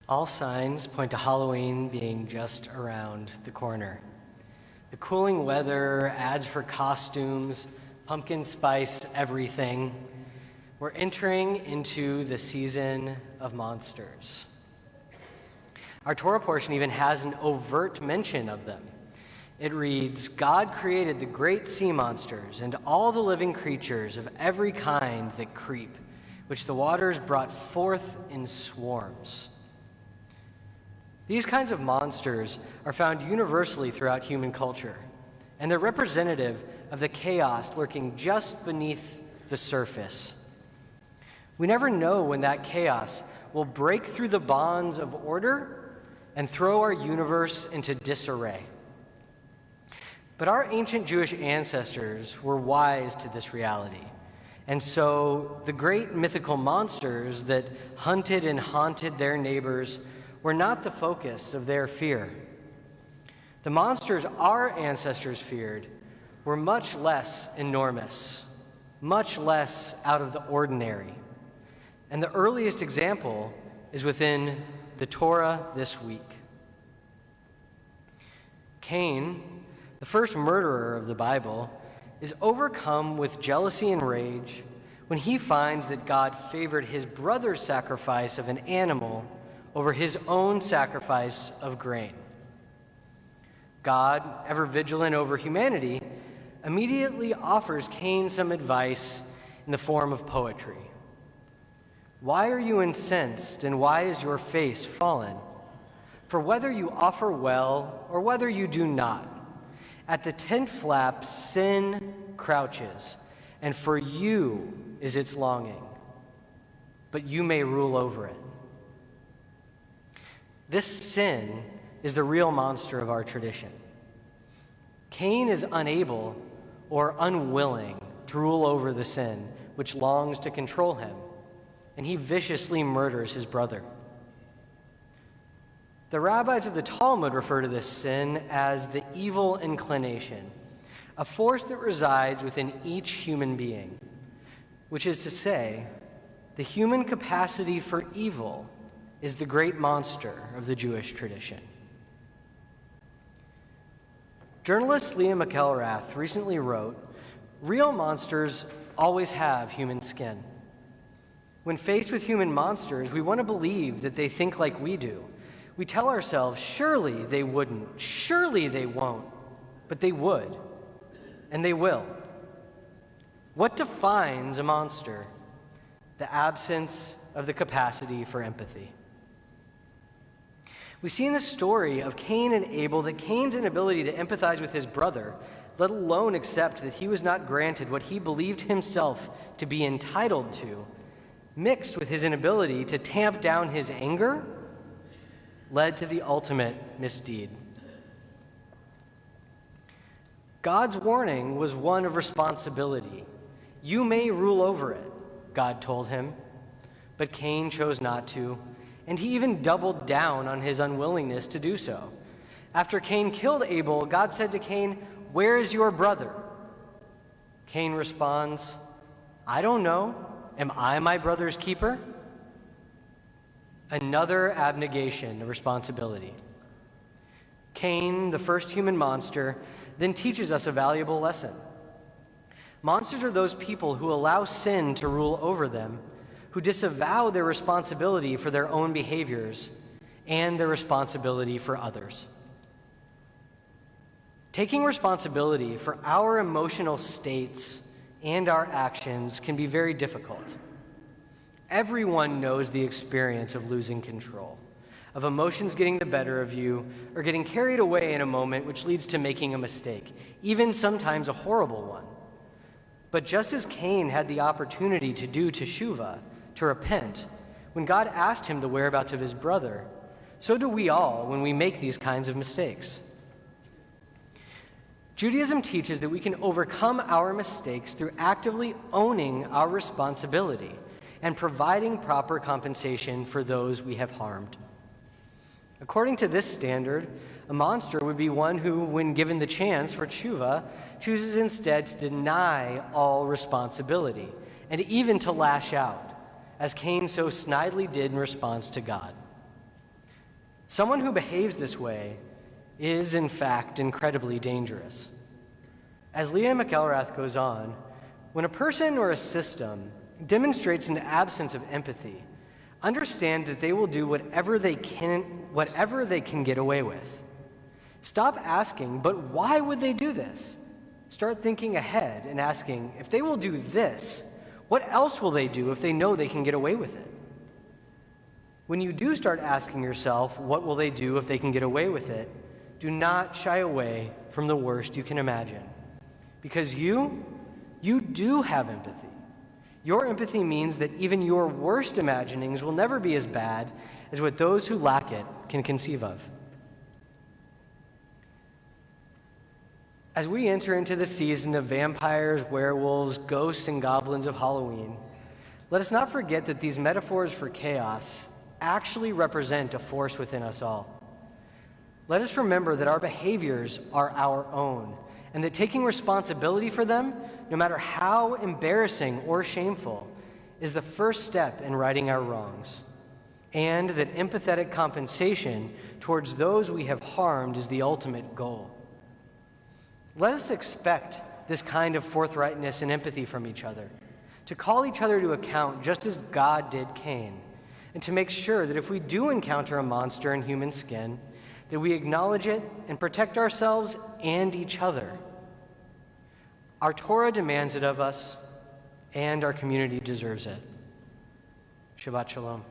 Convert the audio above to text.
All signs point to Halloween being just around the corner. The cooling weather, ads for costumes, pumpkin spice everything. We're entering into the season of monsters. Our Torah portion even has an overt mention of them. It reads, "God created the great sea monsters and all the living creatures of every kind that creep, which the waters brought forth in swarms." These kinds of monsters are found universally throughout human culture, and they're representative of the chaos lurking just beneath the surface. We never know when that chaos will break through the bonds of order and throw our universe into disarray. But our ancient Jewish ancestors were wise to this reality, and so the great mythical monsters that hunted and haunted their neighbors were not the focus of their fear. The monsters our ancestors feared were much less enormous, much less out of the ordinary. And the earliest example is within the Torah this week. Cain, the first murderer of the Bible, is overcome with jealousy and rage when he finds that God favored his brother's sacrifice of an animal over his own sacrifice of grain. God, ever vigilant over humanity, immediately offers Cain some advice in the form of poetry. "Why are you incensed, and why is your face fallen? For whether you offer well or whether you do not, at the tent flap sin crouches, and for you is its longing, but you may rule over it." This sin is the real monster of our tradition. Cain is unable or unwilling to rule over the sin which longs to control him, and he viciously murders his brother. The Rabbis of the Talmud refer to this sin as the evil inclination, a force that resides within each human being, which is to say, the human capacity for evil is the great monster of the Jewish tradition. Journalist Leah McElrath recently wrote, "Real monsters always have human skin. When faced with human monsters, we want to believe that they think like we do. We tell ourselves, surely they wouldn't, surely they won't, but they would, and they will." What defines a monster? The absence of the capacity for empathy. We see in the story of Cain and Abel that Cain's inability to empathize with his brother, let alone accept that he was not granted what he believed himself to be entitled to, mixed with his inability to tamp down his anger, led to the ultimate misdeed. God's warning was one of responsibility. "You may rule over it," God told him, but Cain chose not to, and he even doubled down on his unwillingness to do so. After Cain killed Abel, God said to Cain, "Where is your brother?" Cain responds, "I don't know. Am I my brother's keeper?" Another abnegation of responsibility. Cain, the first human monster, then teaches us a valuable lesson. Monsters are those people who allow sin to rule over them, who disavow their responsibility for their own behaviors and their responsibility for others. Taking responsibility for our emotional states and our actions can be very difficult. Everyone knows the experience of losing control, of emotions getting the better of you, or getting carried away in a moment which leads to making a mistake, even sometimes a horrible one. But just as Cain had the opportunity to do teshuvah, to repent, when God asked him the whereabouts of his brother, so do we all when we make these kinds of mistakes. Judaism teaches that we can overcome our mistakes through actively owning our responsibility and providing proper compensation for those we have harmed. According to this standard, a monster would be one who, when given the chance for teshuvah, chooses instead to deny all responsibility and even to lash out, as Cain so snidely did in response to God. Someone who behaves this way is, in fact, incredibly dangerous. As Leah McElrath goes on, when a person or a system demonstrates an absence of empathy, understand that they will do whatever they can get away with. Stop asking, but why would they do this? Start thinking ahead and asking, if they will do this, what else will they do if they know they can get away with it? When you do start asking yourself, what will they do if they can get away with it, do not shy away from the worst you can imagine. Because you do have empathy. Your empathy means that even your worst imaginings will never be as bad as what those who lack it can conceive of. As we enter into the season of vampires, werewolves, ghosts, and goblins of Halloween, let us not forget that these metaphors for chaos actually represent a force within us all. Let us remember that our behaviors are our own, and that taking responsibility for them, no matter how embarrassing or shameful, is the first step in righting our wrongs, and that empathetic compensation towards those we have harmed is the ultimate goal. Let us expect this kind of forthrightness and empathy from each other, to call each other to account just as God did Cain, and to make sure that if we do encounter a monster in human skin, that we acknowledge it and protect ourselves and each other. Our Torah demands it of us, and our community deserves it. Shabbat Shalom.